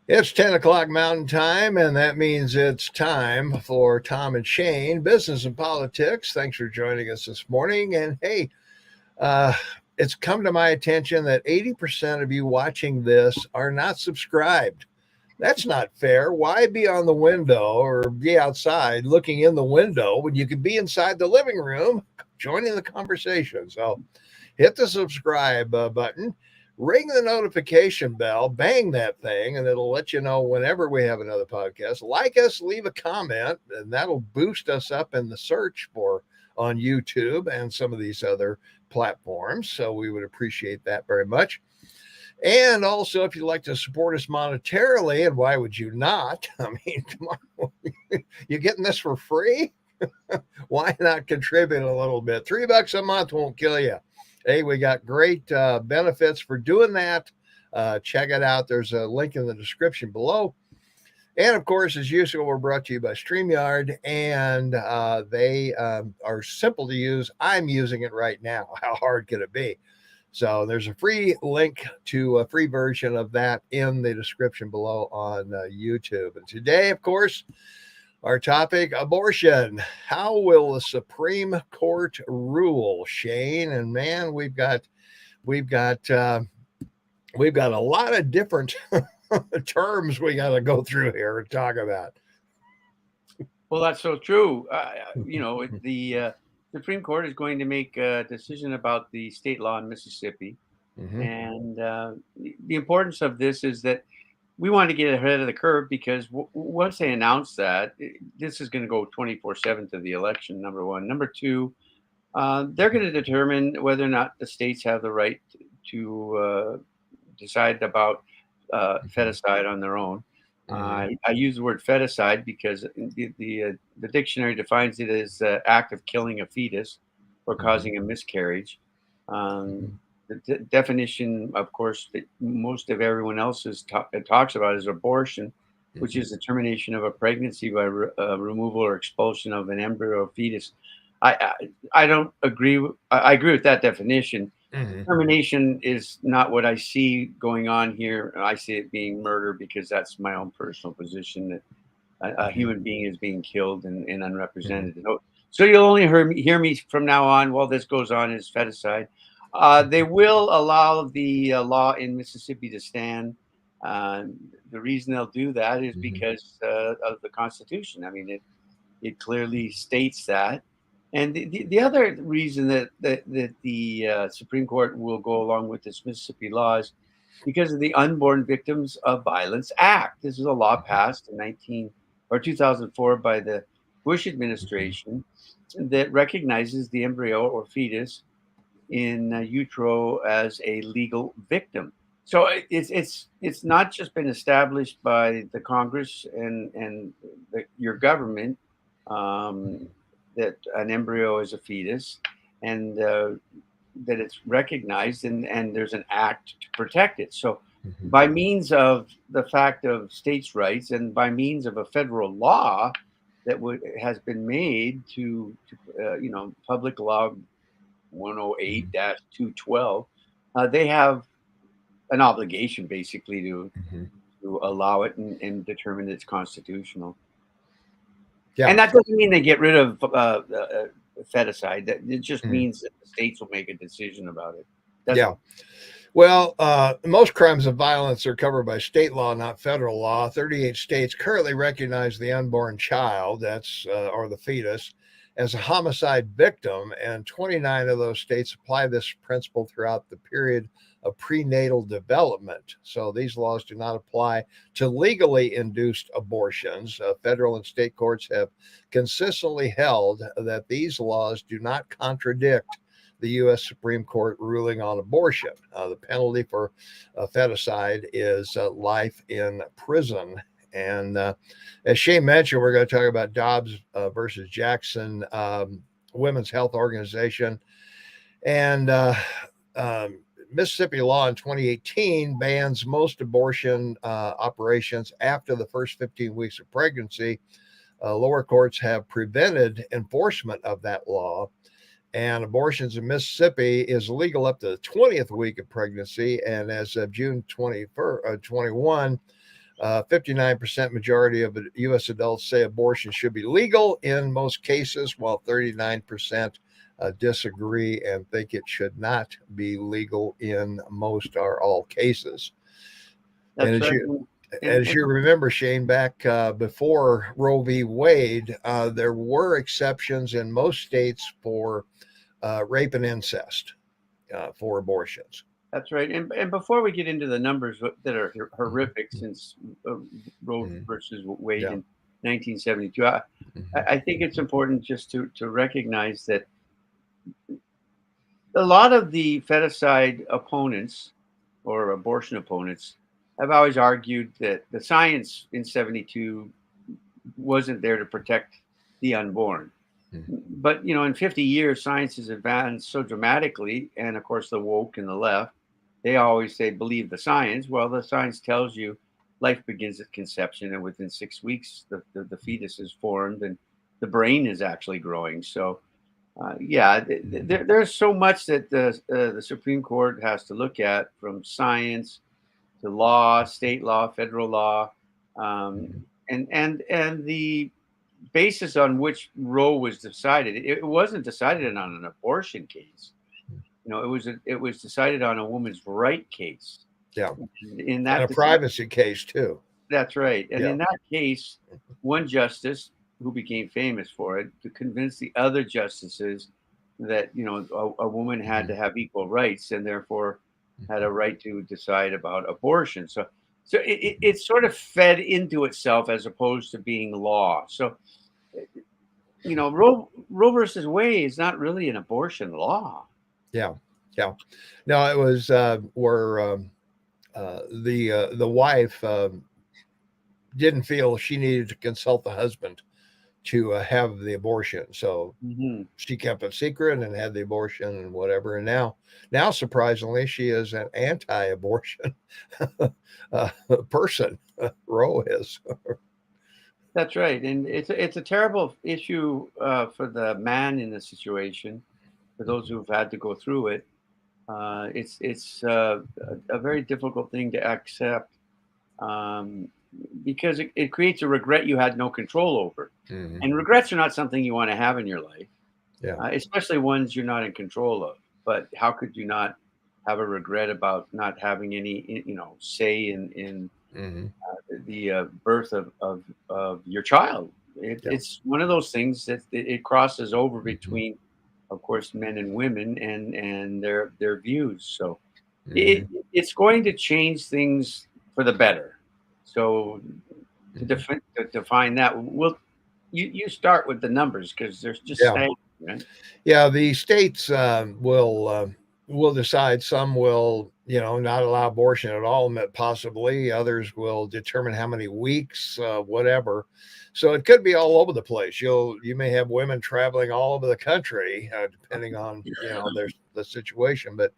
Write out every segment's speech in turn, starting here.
It's 10 o'clock Mountain Time, and that means it's time for Tom and Shane, Business and Politics. Thanks for joining us this morning. And hey, uh, it's come to my attention that 80% of you watching this are not subscribed. That's not fair. Why be on the window or be outside looking in the window when you could be inside the living room joining the conversation? So hit the subscribe button, ring the notification bell, bang that thing, and it'll let you know whenever we have another podcast. Like us, leave a comment, and that'll boost us up in the search for on YouTube and some of these other platforms. So we would appreciate that very much. And also, if you'd like to support us monetarily, and why would you not? I mean, come on, you're getting this for free. Why not contribute a little bit? $3 a month won't kill you. Hey, we got great benefits for doing that. Check it out. There's a link in the description below. And of course, as usual, we're brought to you by StreamYard, and they are simple to use. I'm using it right now. How hard can it be? So there's a free link to a free version of that in the description below on YouTube. And today, of course, our topic, abortion. How will the Supreme Court rule, Shane? And man, we've got a lot of different terms we got to go through here and talk about. Well, that's so true. The Supreme Court is going to make a decision about the state law in Mississippi. Mm-hmm. And the importance of this is that we want to get ahead of the curve because once they announce that, this is going to go 24/7 to the election, number one. Number two, they're going to determine whether or not the states have the right to decide about feticide on their own. I use the word feticide because the dictionary defines it as act of killing a fetus or causing a miscarriage. The definition, of course, that most of everyone else talks about is abortion, which is the termination of a pregnancy by removal or expulsion of an embryo or fetus. I don't agree. I agree with that definition. Termination is not what I see going on here. I see it being murder because that's my own personal position that a human being is being killed and unrepresented. So you'll only hear me from now on while this goes on is feticide. They will allow the law in Mississippi to stand. The reason they'll do that is because of the Constitution. I mean, it clearly states that. And the other reason that the Supreme Court will go along with this Mississippi law is because of the Unborn Victims of Violence Act. This is a law passed in 2004 by the Bush administration that recognizes the embryo or fetus in utero as a legal victim. So it's not just been established by the Congress and your government. That an embryo is a fetus and that it's recognized and there's an act to protect it. So by means of the fact of states' rights and by means of a federal law that has been made to Public Law 108-212, they have an obligation basically to allow it and determine it's constitutional. Yeah. And that doesn't mean they get rid of feticide. It just means that the states will make a decision about it. That's all. Well, most crimes of violence are covered by state law, not federal law. 38 states currently recognize the unborn child, or the fetus, as a homicide victim, and 29 of those states apply this principle throughout the period of prenatal development. So these laws do not apply to legally induced abortions. Federal and state courts have consistently held that these laws do not contradict the U.S. Supreme Court ruling on abortion. The penalty for feticide is life in prison. And as Shane mentioned, we're going to talk about Dobbs versus Jackson Women's Health Organization. And Mississippi law in 2018 bans most abortion operations after the first 15 weeks of pregnancy. Lower courts have prevented enforcement of that law. And abortions in Mississippi is legal up to the 20th week of pregnancy. And as of June 21, 59% majority of U.S. adults say abortion should be legal in most cases, while 39% disagree and think it should not be legal in most or all cases. That's And right. as you remember, Shane, back before Roe v. Wade, there were exceptions in most states for rape and incest for abortions. That's right. And before we get into the numbers that are horrific since Roe versus Wade in 1972, I think it's important just to recognize that a lot of the feticide opponents or abortion opponents have always argued that the science in 72 wasn't there to protect the unborn. But, in 50 years, science has advanced so dramatically. And of course, the woke and the left, they always say, believe the science. Well, the science tells you life begins at conception, and within 6 weeks, the fetus is formed and the brain is actually growing. So, there's so much that the Supreme Court has to look at, from science to law, state law, federal law, and the basis on which Roe was decided. It wasn't decided on an abortion case. It was decided on a woman's right case. Yeah. In that, and a privacy case too. That's right. And in that case, one justice, who became famous for it, to convince the other justices that a woman had to have equal rights, and therefore had a right to decide about abortion. So it sort of fed into itself as opposed to being law. So Roe versus Wade is not really an abortion law. Yeah. No, it was where the wife didn't feel she needed to consult the husband to have the abortion, so she kept it secret and had the abortion and whatever. And now surprisingly, she is an anti-abortion person. Roe is. That's right, and it's a terrible issue for the man in the situation. For those who've had to go through it, it's a very difficult thing to accept, because it creates a regret you had no control over. And regrets are not something you want to have in your life, especially ones you're not in control of. But how could you not have a regret about not having any, say in the birth of your child? It's one of those things that it crosses over between, of course, men and women and their views. So it's going to change things for the better. So to define that, you start with the numbers, because there's just staggering, right? Yeah, the states will decide. Some will, not allow abortion at all, possibly. Others will determine how many weeks, whatever. So it could be all over the place. You may have women traveling all over the country, depending on the situation. But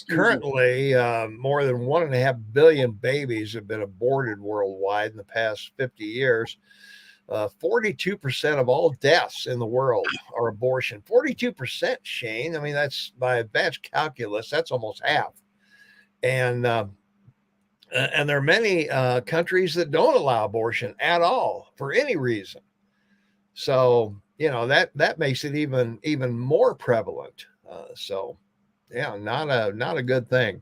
currently, more than 1.5 billion babies have been aborted worldwide in the past 50 years. 42% of all deaths in the world are abortion. 42%, Shane. I mean, that's by batch calculus. That's almost half. And there are many countries that don't allow abortion at all for any reason. So that makes it even more prevalent. Not a good thing.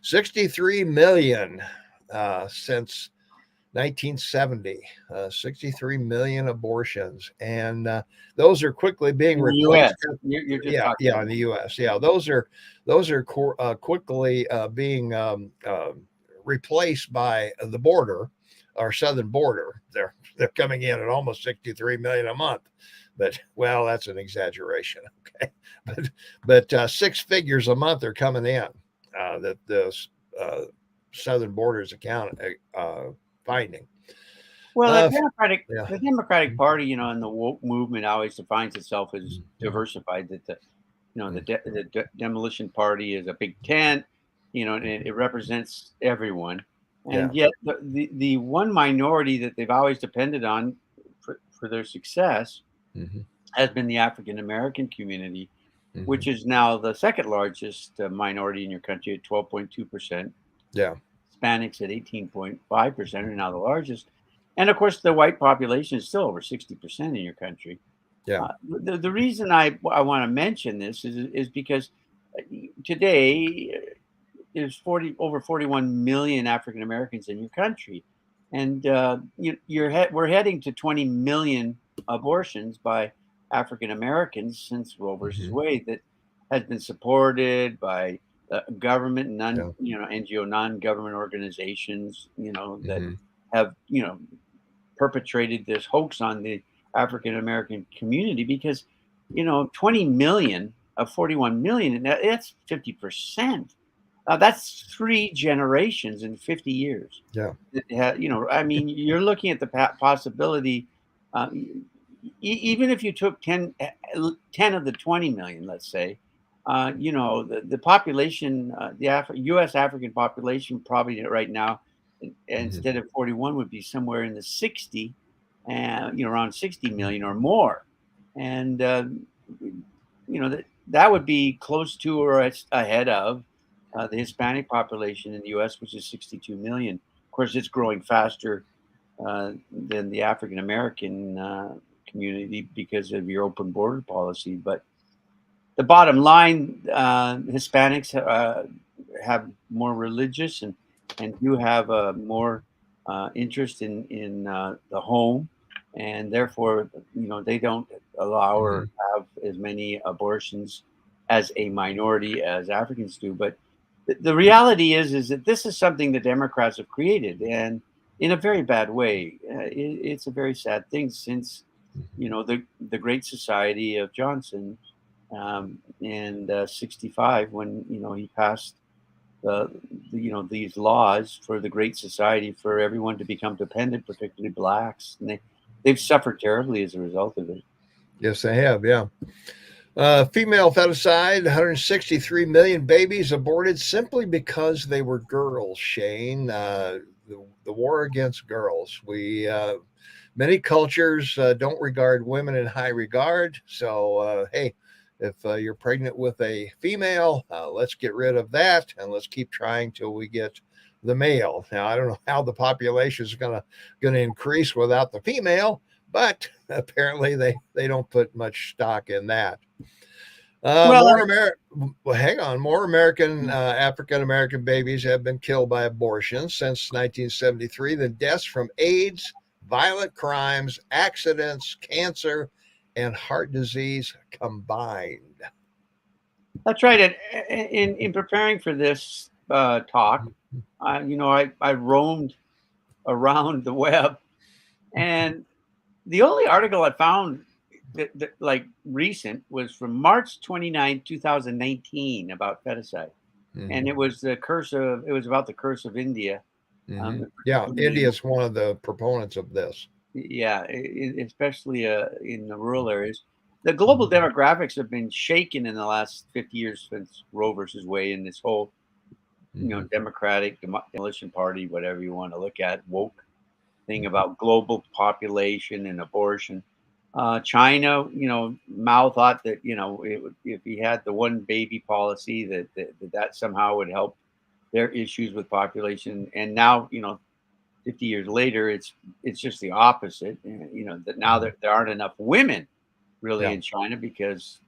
63 million since 1970, 63 million abortions, and those are quickly being replaced. In the U.S. Those are quickly being replaced by the border, our southern border. They're coming in at almost 63 million a month, but that's an exaggeration. Okay, but 6 figures a month are coming in that the southern borders account. Finding. Well, the Democratic Party, and the woke movement always defines itself as diversified. That the Demolition Party is a big tent, and it represents everyone. And yet, the one minority that they've always depended on for their success has been the African American community, which is now the second largest minority in your country at 12.2%. Yeah. Hispanics at 18.5% are now the largest. And of course, the white population is still over 60% in your country. Yeah. The reason I want to mention this is because today there's over 41 million African Americans in your country, and we're heading to 20 million abortions by African Americans since Roe versus Wade that has been supported by government, NGO, non-government organizations, that have perpetrated this hoax on the African American community because 20 million of 41 million, and that's 50%. That's 3 generations in 50 years. Yeah. I mean, you're looking at the possibility, even if you took 10 of the 20 million, let's say, the population, the U.S. African population probably right now, instead of 41, would be somewhere in the 60, and around 60 million or more. And, that would be close to or ahead of the Hispanic population in the U.S., which is 62 million. Of course, it's growing faster than the African American community because of your open border policy. But the bottom line, Hispanics have more religious and do have more interest in the home, and therefore, they don't allow or have as many abortions as a minority as Africans do. But the reality is that this is something the Democrats have created, and in a very bad way. It's a very sad thing since the Great Society of Johnson in 65, when he passed these laws for the Great Society for everyone to become dependent, particularly blacks, and they've suffered terribly as a result of it. Yes, they have. Yeah. Female feticide, 163 million babies aborted simply because they were girls, Shane. The war against girls. Many cultures don't regard women in high regard. So, hey, if you're pregnant with a female, let's get rid of that and let's keep trying till we get the male. Now, I don't know how the population is going to increase without the female, but apparently they don't put much stock in that. More American African American babies have been killed by abortion since 1973 than deaths from AIDS, violent crimes, accidents, cancer, and heart disease combined. That's right. And in preparing for this talk, I roamed around the web, and the only article I found that like recent was from March 29, 2019 about feticide. And it was about the curse of India. Yeah, India is one of the proponents of this. Yeah, especially in the rural areas. The global demographics have been shaken in the last 50 years since Roe versus Wade, and this whole, Democratic Demolition Party, whatever you want to look at, woke thing about global population and abortion. China, Mao thought that if he had the one baby policy that somehow would help their issues with population. And now 50 years later, it's just the opposite. That now there aren't enough women really in China because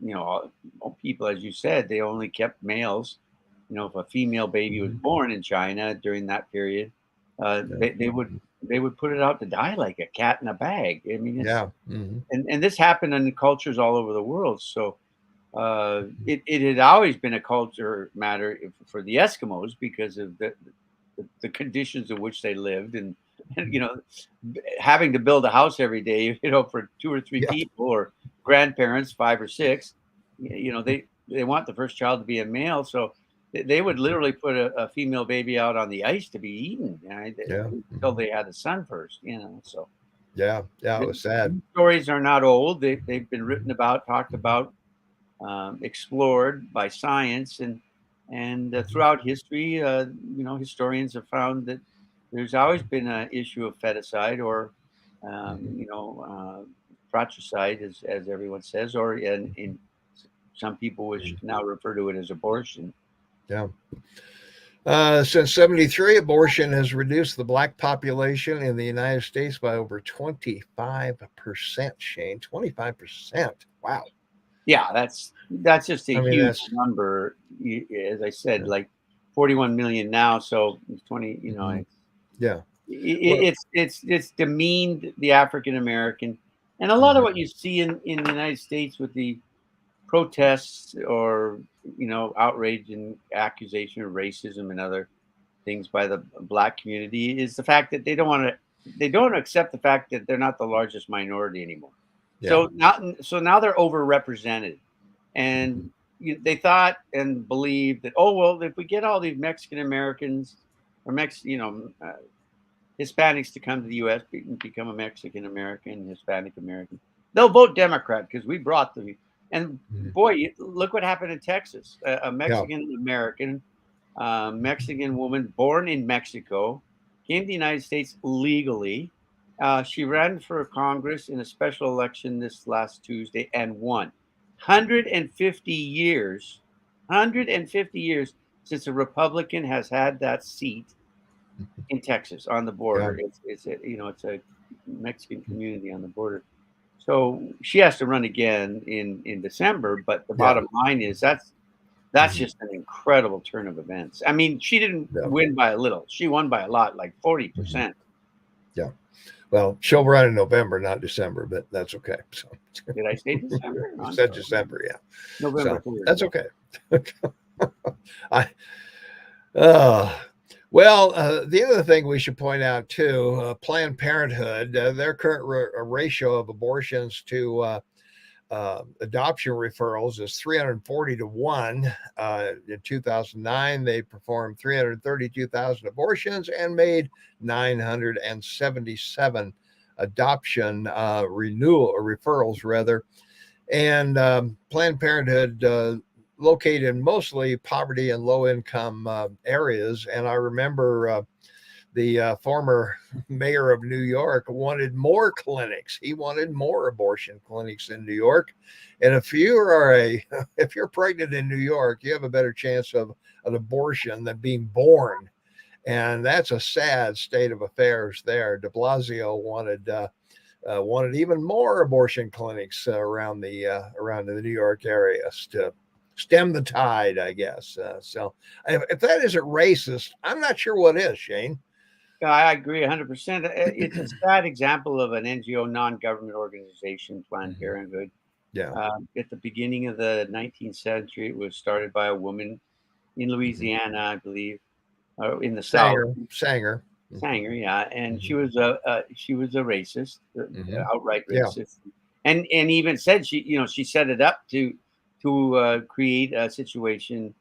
people, as you said, they only kept males. If a female baby was born in China during that period, they would put it out to die like a cat in a bag. I mean, and this happened in cultures all over the world. So it had always been a culture matter for the Eskimos because of the conditions in which they lived, and having to build a house every day, for 2 or 3 people, or grandparents, 5 or 6. They want the first child to be a male, so they would literally put a female baby out on the ice to be eaten, until they had a son first. So it was sad. Stories are not old. They've been written about, talked about, explored by science, and throughout history, historians have found that there's always been an issue of feticide or fratricide, as everyone says, or in some people which now refer to it as abortion. Yeah. Since 73, abortion has reduced the black population in the United States by over 25%, Shane. 25%. Wow. Yeah, that's just a I mean, huge that's, number. As I said, yeah. like 41 million now. So 20, Mhm. Yeah. Well, it's demeaned the African American, and a lot of mhm. what you see in the United States with the protests or outrage and accusation of racism and other things by the black community is the fact that they don't accept the fact that they're not the largest minority anymore. Yeah. So now they're overrepresented, Mhm. and they thought and believed that, oh well, if we get all these Mexican Americans or Hispanics to come to the U.S. and become a Mexican American, Hispanic American, they'll vote Democrat because we brought them. And Mhm. boy, look what happened in Texas. A Yeah. Mexican American, Mexican woman born in Mexico, came to the United States legally. She ran for Congress in a special election this last Tuesday and won. 150 years, 150 years since a Republican has had that seat Mhm. in Texas on the Yeah. border. It's a Mexican community on the border. So she has to run again in December. But the Yeah. bottom line is that's Mhm. just an incredible turn of events. I mean, she didn't Yeah. win by a little. She won by a lot, like Mhm. 40%. Yeah. Well, she'll run in November, not December, but that's okay. So Did I say December? No, you I'm said sorry. December, yeah. November So 3rd. that's okay. I uh well, the other thing we should point out too, Planned Parenthood, their current ratio of abortions to adoption referrals is 340 to 1. In 2009, they performed 332,000 abortions and made 977 adoption renewal or referrals, rather. And Planned Parenthood located in mostly poverty and low income areas. And I remember the former mayor of New York wanted more clinics. He wanted more abortion clinics in New York. And if you are if you're pregnant in New York, you have a better chance of an abortion than being born. And that's a sad state of affairs there. De Blasio wanted even more abortion clinics around the New York area to stem the tide, I guess. So if that isn't racist, I'm not sure what is, Shane. I agree 100%. It's a sad example of an NGO, non-government organization, Planned Mhm. Parenthood. Yeah. At the beginning of the 19th century, it was started by a woman in Mhm. Louisiana, I believe, or in the South. Sanger. Mhm. Sanger, yeah, and Mhm. she was a racist, Mhm. outright Yeah. racist, and even said she set it up to create a situation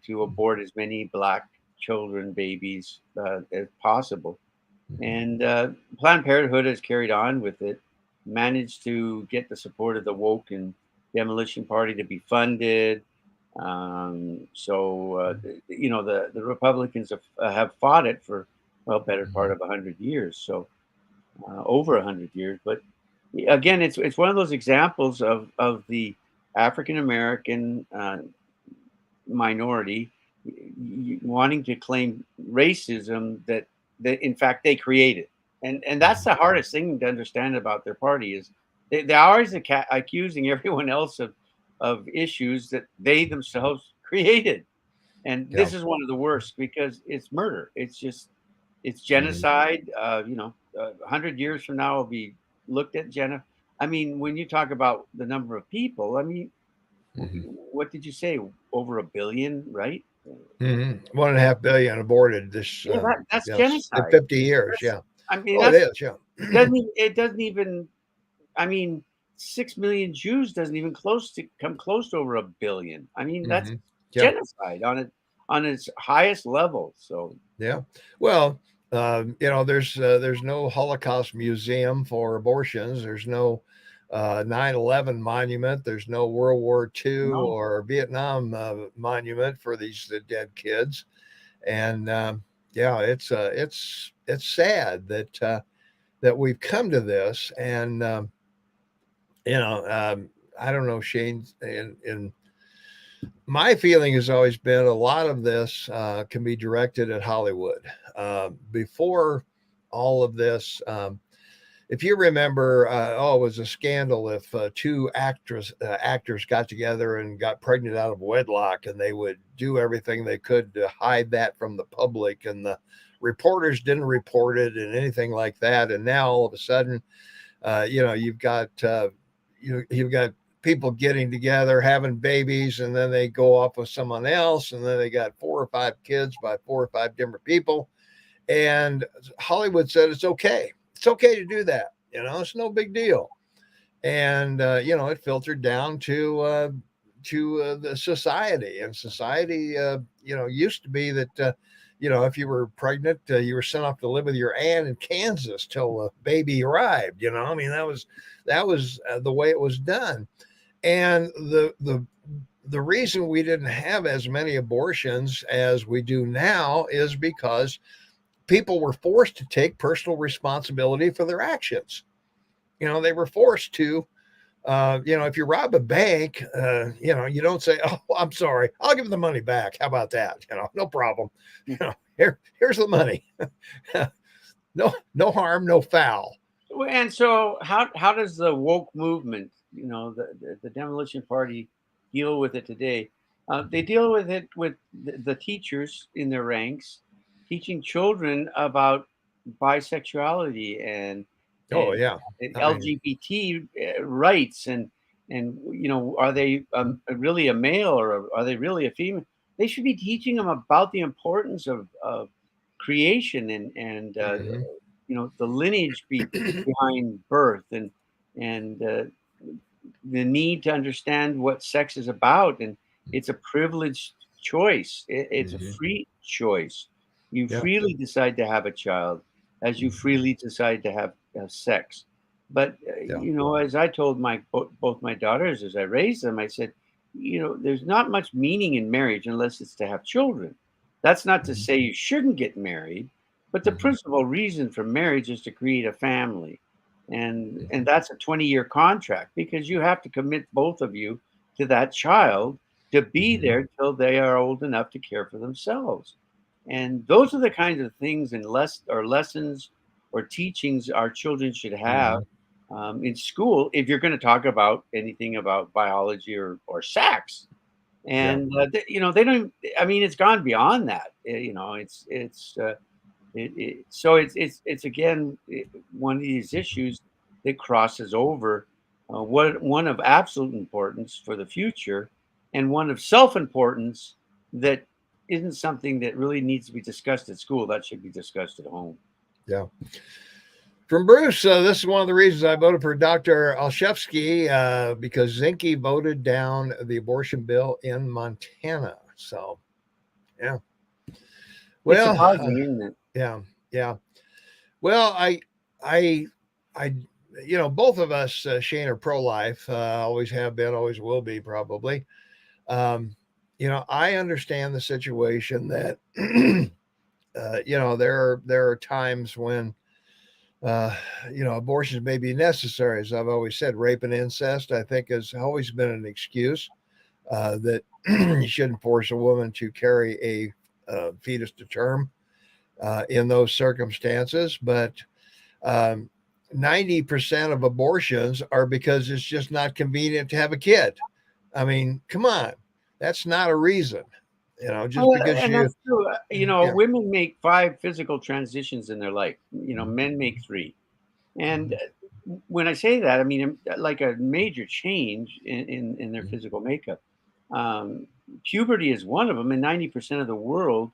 to abort as many black children, babies as possible. Mhm. And Planned Parenthood has carried on with it, managed to get the support of the woke and demolition party to be funded. The Republicans have fought it for well better part Mhm. of 100 years, so over 100 years. But again, it's one of those examples of the African American minority wanting to claim racism that in fact they created, and that's Mhm. the hardest thing to understand about their party is they're always accusing everyone else of issues that they themselves created, and Yeah. this is one of the worst because it's murder. It's Mhm. genocide. 100 years from now will be looked at I mean, when you talk about the number of people, I mean, Mhm. what did you say? Over a billion, right? Mhm. 1.5 billion aborted this, Yeah, that's in genocide. 50 years. That's Yeah. I mean, Oh, it is. Yeah. it doesn't even I mean, 6 million Jews doesn't even come close to over a billion. I mean, that's Mhm. Yeah. genocide on its highest level. So Yeah. Well, there's no Holocaust museum for abortions. There's no 9/11 monument. There's no World War II no, or Vietnam monument for these dead kids. And yeah, it's sad that we've come to this. And I don't know, Shane, in My feeling has always been a lot of this can be directed at Hollywood. Before all of this, if you remember, it was a scandal if two actors got together and got pregnant out of wedlock, and they would do everything they could to hide that from the public, and the reporters didn't report it and anything like that. And now all of a sudden, you've got you've got people getting together, having babies, and then they go off with someone else, and then they got 4 or 5 kids by 4 or 5 different people. And Hollywood said it's okay. It's okay to do that. It's no big deal. And it filtered down to the society. And society, used to be that. If you were pregnant, you were sent off to live with your aunt in Kansas till the baby arrived. I mean, that was the way it was done. And the reason we didn't have as many abortions as we do now is because people were forced to take personal responsibility for their actions. They were forced to. If you rob a bank, you don't say, "Oh, I'm sorry, I'll give the money back." How about that? No problem. Here's the money. No harm, no foul. And so, how does the woke movement, the demolition party, deal with it today? They deal with it with the teachers in their ranks, teaching children about bisexuality Oh and, yeah, and I mean, LGBT rights, and are they really a male or are they really a female? They should be teaching them about the importance of creation and mhm. the lineage behind birth and the need to understand what sex is about, and it's a privileged choice. It's a Mhm. free choice. You Yeah, freely decide to have a child, as you freely decide to have sex. But yeah. as I told both my daughters as I raised them, I said, there's not much meaning in marriage unless it's to have children. That's not to Mhm. say you shouldn't get married, but the Mhm. principal reason for marriage is to create a family, and Mhm. that's a 20-year contract because you have to commit both of you to that child to be Mhm. there till they are old enough to care for themselves. And those are the kinds of things and lessons or teachings our children should have Mhm. in school if you're going to talk about anything about biology or sex. Yeah. And they don't. I mean, it's gone beyond that. So it's again one of these issues that crosses over one of absolute importance for the future and one of self-importance that isn't something that really needs to be discussed at school. That should be discussed at home. Yeah. From Bruce, this is one of the reasons I voted for Dr. Olszewski because Zinke voted down the abortion bill in Montana. So, yeah. It's Well, surprising, isn't it? yeah, yeah. Well, I, I, both of us, Shane, are pro-life. Always have been, always will be, probably. Um, I understand the situation that, there are times when uh, abortions may be necessary. As I've always said, rape and incest, I think, has always been an excuse that you shouldn't force a woman to carry a fetus to term in those circumstances. But um, 90% of abortions are because it's just not convenient to have a kid. I mean, come on, that's not a reason. Just Well, because and you, that's true. yeah, Women make 5 physical transitions in their life. mhm, Men make 3. And mhm, when I say that, I mean like a major change in their mhm, physical makeup. Um, Puberty is one of them, and 90% of the world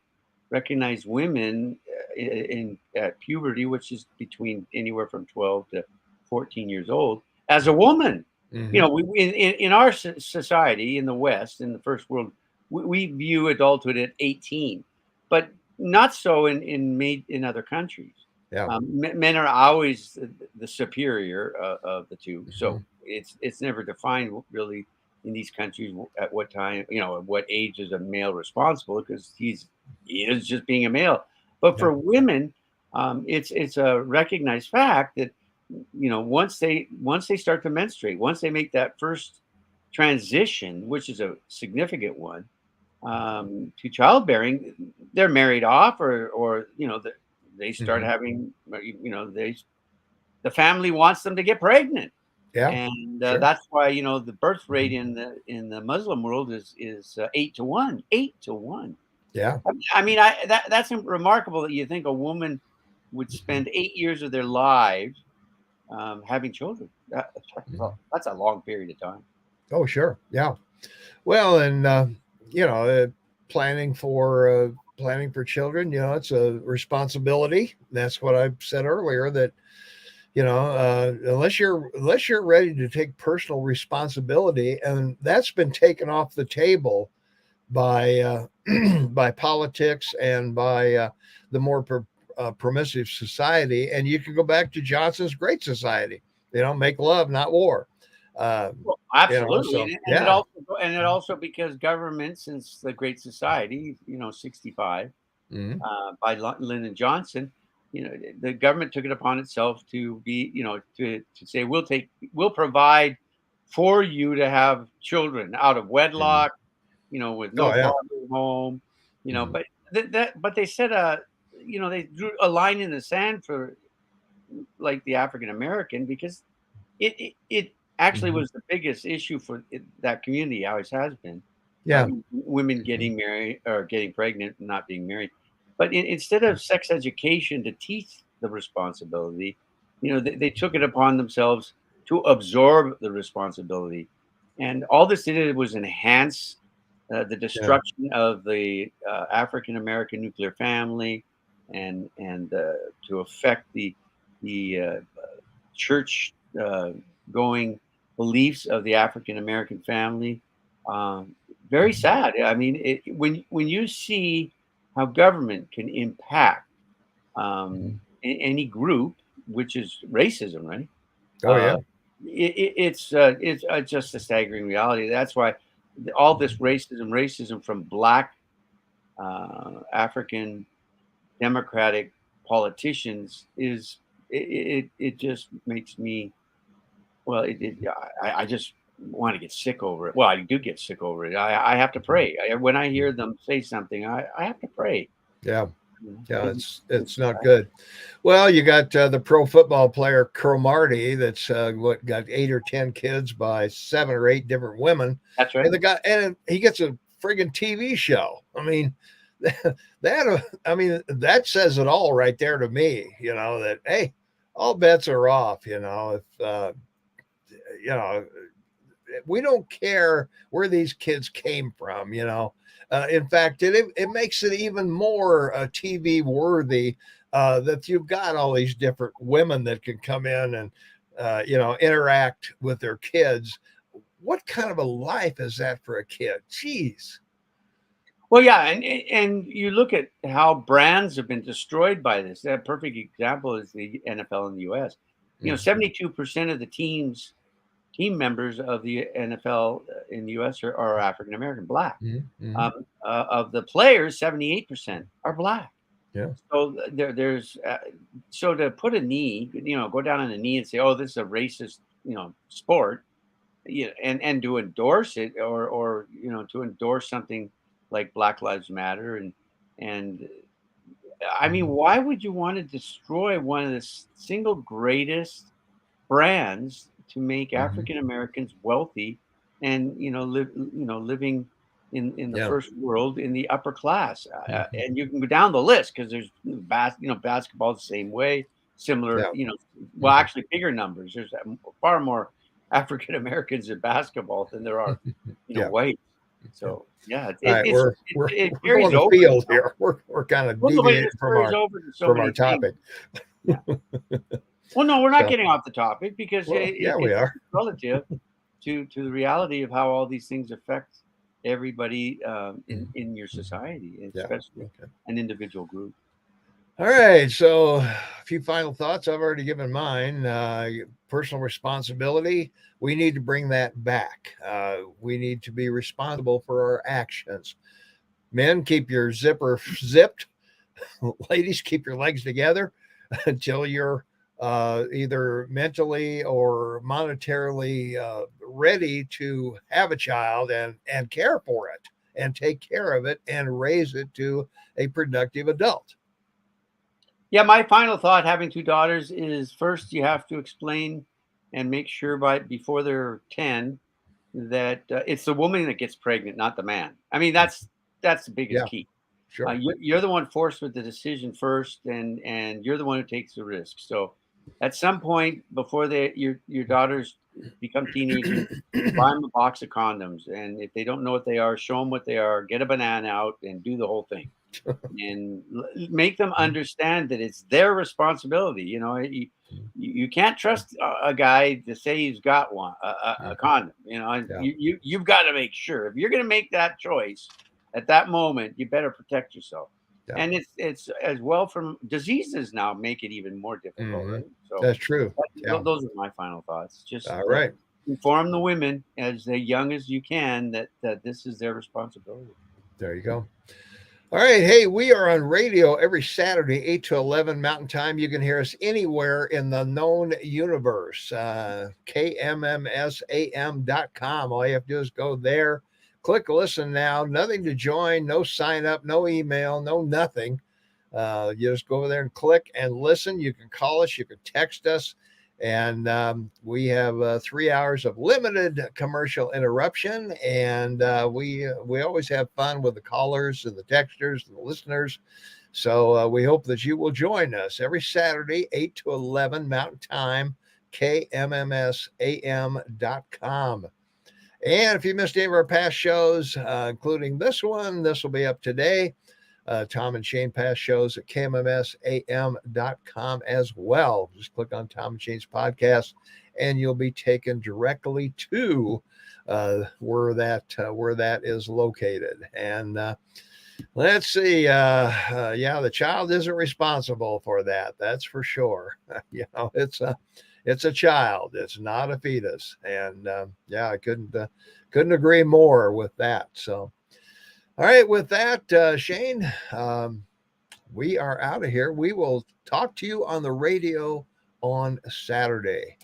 recognize women in at puberty, which is between anywhere from 12 to 14 years old, as a woman. mhm, In our society in the West, in the first world, we view adulthood at 18, but not so in other countries. yeah, Men are always the superior of the two, mhm, so it's never defined really in these countries at what time, at what age is a male responsible because he is just being a male. But yeah, for women, it's a recognized fact that once they start to menstruate, once they make that first transition, which is a significant one, to childbearing, they're married off, or they start Mhm. having, the family wants them to get pregnant, Yeah, and sure. that's why the birth rate Mhm. in the Muslim world is 8 to 1, 8 to 1. Yeah. I mean, that's remarkable that you think a woman would Mhm. spend 8 years of their lives having children. Mhm. That's a long period of time. Oh, sure. Yeah. Well, and you know, planning for children, it's a responsibility. That's what I said earlier. That unless you're ready to take personal responsibility, and that's been taken off the table by by politics and by the more permissive society. And you can go back to Johnson's Great Society. Make love, not war. Um, Well, absolutely, so and yeah. it also because government since the Great Society, 65, Mhm. by Lyndon Johnson, the government took it upon itself to be, to say we'll provide for you to have children out of Mhm. wedlock, with Oh no yeah. father home, Mhm. but but they said they drew a line in the sand for like the African American because it actually Mhm. was the biggest issue for that community, always has been, Yeah. women Mhm. getting married or getting pregnant and not being married. But instead of sex education to teach the responsibility, they took it upon themselves to absorb the responsibility. And all this did was enhance the Yeah. destruction of the African American nuclear family, and to affect the church going beliefs of the African American family. Um, Very Mhm. sad. I mean, when you see how government can impact Mhm. any group, which is racism, right? Oh Uh, yeah. it's just a staggering reality. That's why all this Mhm. racism from black African Democratic politicians is it just makes me well, I just want to get sick over it. Well, I do get sick over it. I have to Mhm. pray. When I hear Mhm. them say something, I have to pray. Yeah. Yeah. Because It's not good. Well, you got the pro football player Cromartie that's what got 8 or 10 kids by 7 or 8 different women, that's and right. he gets a friggin' TV show. I mean, that says it all right there to me. That hey, all bets are off. If you know we don't care where these kids came from. In fact, it makes it even more TV worthy that you've got all these different women that can come in and interact with their kids. What kind of a life is that for a kid? Jeez. Well, yeah, and you look at how brands have been destroyed by this. A perfect example is the NFL in the U.S. Mhm. 72% of the team members of the NFL in the U.S. are African American, black. Mhm. Mhm. Of the players, 78% are black. Yeah. So there's so to put a knee, go down on a knee and say, "Oh, this is a racist, sport," and to endorse it, or to endorse something like Black Lives Matter, and I mean, Mhm. why would you want to destroy one of the single greatest brands to make Mhm. African Americans wealthy and living in the Yeah. first world in the upper class, Mhm. and you can go down the list because there's basketball the same way, similar, Yeah. well, Mhm. actually bigger numbers. There's far more African Americans in basketball than there are Yeah. white. Yeah. So yeah, All right, it we're carries going to over. field here. We're kind of Well, no, but it deviating carries over to so from our many things. topic. Yeah. Well, no, we're not So, getting off the topic because well, yeah, we it's are. relative to the reality of how all these things affect everybody Mhm. in your Mhm. society, Yeah. especially Okay. an individual group. All right. So, a few final thoughts. I've already given mine. Personal responsibility. We need to bring that back. We need to be responsible for our actions. Men, keep your zipper zipped. Ladies, keep your legs together until you're either mentally or monetarily ready to have a child and care for it and take care of it and raise it to a productive adult. Yeah, my final thought having two daughters is first you have to explain and make sure before they're 10 that it's the woman that gets pregnant, not the man. I mean, that's the biggest Yeah, key. sure. You're the one forced with the decision first, and you're the one who takes the risk. So, at some point before your daughters become teenagers, buy them a box of condoms, and if they don't know what they are, show them what they are. Get a banana out and do the whole thing, and make them understand that it's their responsibility. You can't trust a guy to say he's got one a Mhm. condom. And Yeah. you've got to make sure if you're going to make that choice at that moment, you better protect yourself. Yeah. And it's as well from diseases now make it even more difficult, Hmm. right? So That's true. Yeah. those are my final thoughts. Just All right. inform the women as young as you can that this is their responsibility. There you go. All right. Hey, we are on radio every Saturday, 8 to 11 Mountain Time. You can hear us anywhere in the known universe. KMMSAM.com. All you have to do is go there, click listen now. Nothing to join, no sign up, no email, no nothing. You just go over there and click and listen. You can call us, you can text us. And we have 3 hours of limited commercial interruption, and we always have fun with the callers and the texters and the listeners. So we hope that you will join us every Saturday, 8 to 11 Mountain Time, KMMSAM.com. And if you missed any of our past shows, including this one, this will be up today. Tom and Shane past shows at KMMSAM.com as well. Just click on Tom and Shane's podcast, and you'll be taken directly to where that is located. And let's see. Yeah, the child isn't responsible for that. That's for sure. It's a child. It's not a fetus. And yeah, I couldn't agree more with that. So. All right, with that, Shane, we are out of here. We will talk to you on the radio on Saturday.